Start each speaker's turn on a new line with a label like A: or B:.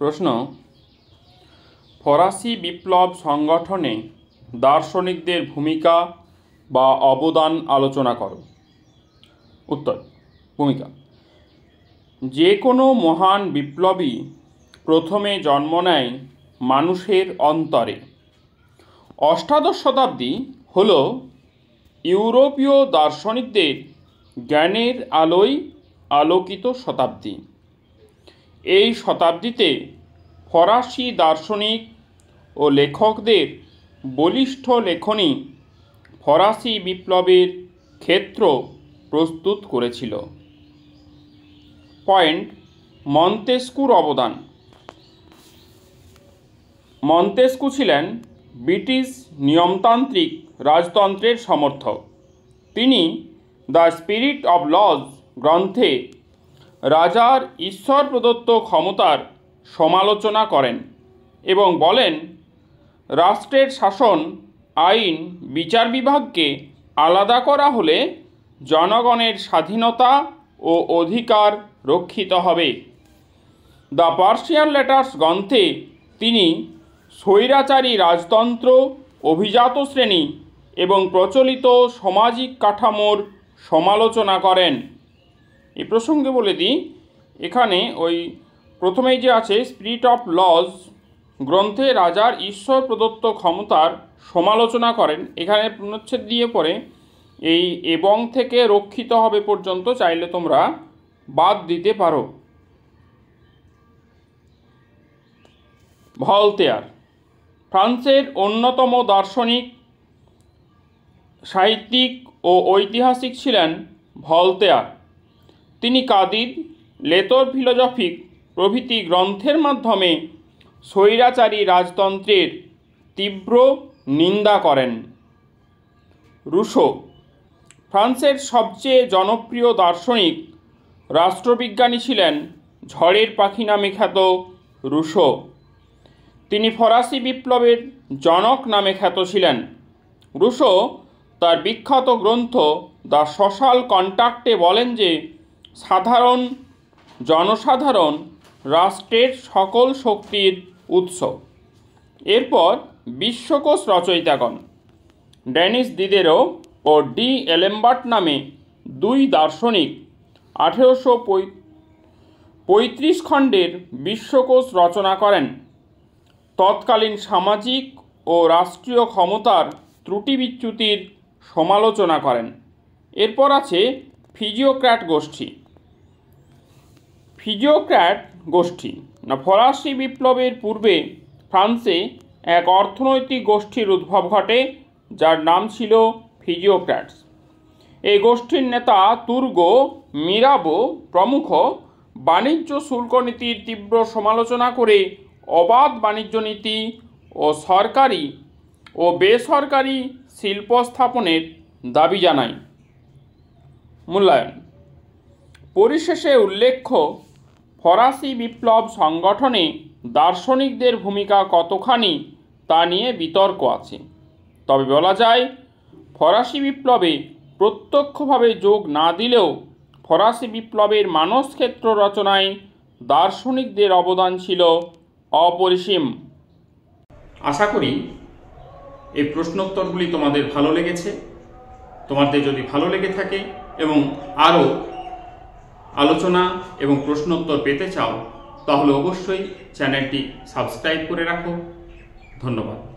A: প্রশ্ন, ফরাসি বিপ্লব সংগঠনে দার্শনিকদের ভূমিকা বা অবদান আলোচনা করো। উত্তর, ভূমিকা। যে কোনো মহান বিপ্লবী প্রথমে জন্ম নেয় মানুষের অন্তরে। অষ্টাদশ শতাব্দী হল ইউরোপীয় দার্শনিকদের জ্ঞানের আলোয় আলোকিত শতাব্দী। এই শতাব্দীতে ফরাসি দার্শনিক ও লেখকদের বলিষ্ঠ লেখনী ফরাসি বিপ্লবের ক্ষেত্র প্রস্তুত করেছিল। পয়েন্ট, মন্তেস্কুর অবদান। মন্তেস্কু ছিলেন ব্রিটিশ নিয়মতান্ত্রিক রাজতন্ত্রের সমর্থক। তিনি দ্য স্পিরিট অব লজ গ্রন্থে রাজার ঈশ্বর প্রদত্ত ক্ষমতার সমালোচনা করেন এবং বলেন, রাষ্ট্রের শাসন, আইন, বিচার বিভাগকে আলাদা করা হলে জনগণের স্বাধীনতা ও অধিকার রক্ষিত হবে। দ্য পার্সিয়ান লেটার্স গ্রন্থে তিনি স্বৈরাচারী রাজতন্ত্র, অভিজাত শ্রেণী এবং প্রচলিত সামাজিক কাঠামোর সমালোচনা করেন। এই প্রসঙ্গে বলে দিই, এখানে ওই প্রথমেই যে আছে স্পিরিট অফ লজ গ্রন্থে রাজার ঈশ্বর প্রদত্ত ক্ষমতার সমালোচনা করেন, এখানে পূর্ণচ্ছেদ দিয়ে পরে এই এবং থেকে রক্ষিত হবে পর্যন্ত চাইলে তোমরা বাদ দিতে পারো। ভলতেয়ার ফ্রান্সের অন্যতম দার্শনিক, সাহিত্যিক ও ঐতিহাসিক ছিলেন ভলতেয়ার। তিনি কাদিদ, লেতর ফিলোজফিক প্রভৃতি গ্রন্থের মাধ্যমে স্বৈরাচারী রাজতন্ত্রের তীব্র নিন্দা করেন। রুশো ফ্রান্সের সবচেয়ে জনপ্রিয় দার্শনিক, রাষ্ট্রবিজ্ঞানী ছিলেন ঝড়ের পাখি নামে খ্যাত রুশো। তিনি ফরাসি বিপ্লবের জনক নামে খ্যাত ছিলেন। রুশো তার বিখ্যাত গ্রন্থ দ্য সোশ্যাল কন্ট্রাক্টে বলেন যে জনসাধারণ রাষ্ট্রের সকল শক্তির উৎস। এরপর বিশ্বকোষ রচয়িতাগণ ডেনিস দিদেরো ও ডি এলেম্বার্ট নামে দুই দার্শনিক 1835 খণ্ডের বিশ্বকোষ রচনা করেন। তৎকালীন সামাজিক ও রাষ্ট্রীয় ক্ষমতার ত্রুটি বিচ্যুতির সমালোচনা করেন। এরপর আছে ফিজিওক্র্যাট গোষ্ঠী। ফরাসি বিপ্লবের পূর্বে ফ্রান্সে এক অর্থনৈতিক গোষ্ঠীর উদ্ভব ঘটে, যার নাম ছিল ফিজিওক্র্যাটস। এই গোষ্ঠীর নেতা তুর্গো, মিরাবো প্রমুখ বাণিজ্য শুল্ক নীতির তীব্র সমালোচনা করে অবাধ বাণিজ্য নীতি ও সরকারি ও বেসরকারি শিল্প স্থাপনের দাবি জানায়। মূল্যায়ন। পরিশেষে উল্লেখ্য, ফরাসি বিপ্লব সংগঠনে দার্শনিকদের ভূমিকা কতখানি তা নিয়ে বিতর্ক আছে। তবে বলা যায়, ফরাসি বিপ্লবে প্রত্যক্ষভাবে যোগ না দিলেও ফরাসি বিপ্লবের মানসক্ষেত্র রচনায় দার্শনিকদের অবদান ছিল অপরিসীম। আশা করি এই প্রশ্নোত্তরগুলি তোমাদের ভালো লেগেছে। তোমাদের যদি ভালো লেগে থাকে এবং আরও আলোচনা এবং প্রশ্নোত্তর পেতে চাও, তাহলে অবশ্যই চ্যানেলটি সাবস্ক্রাইব করে রাখো। ধন্যবাদ।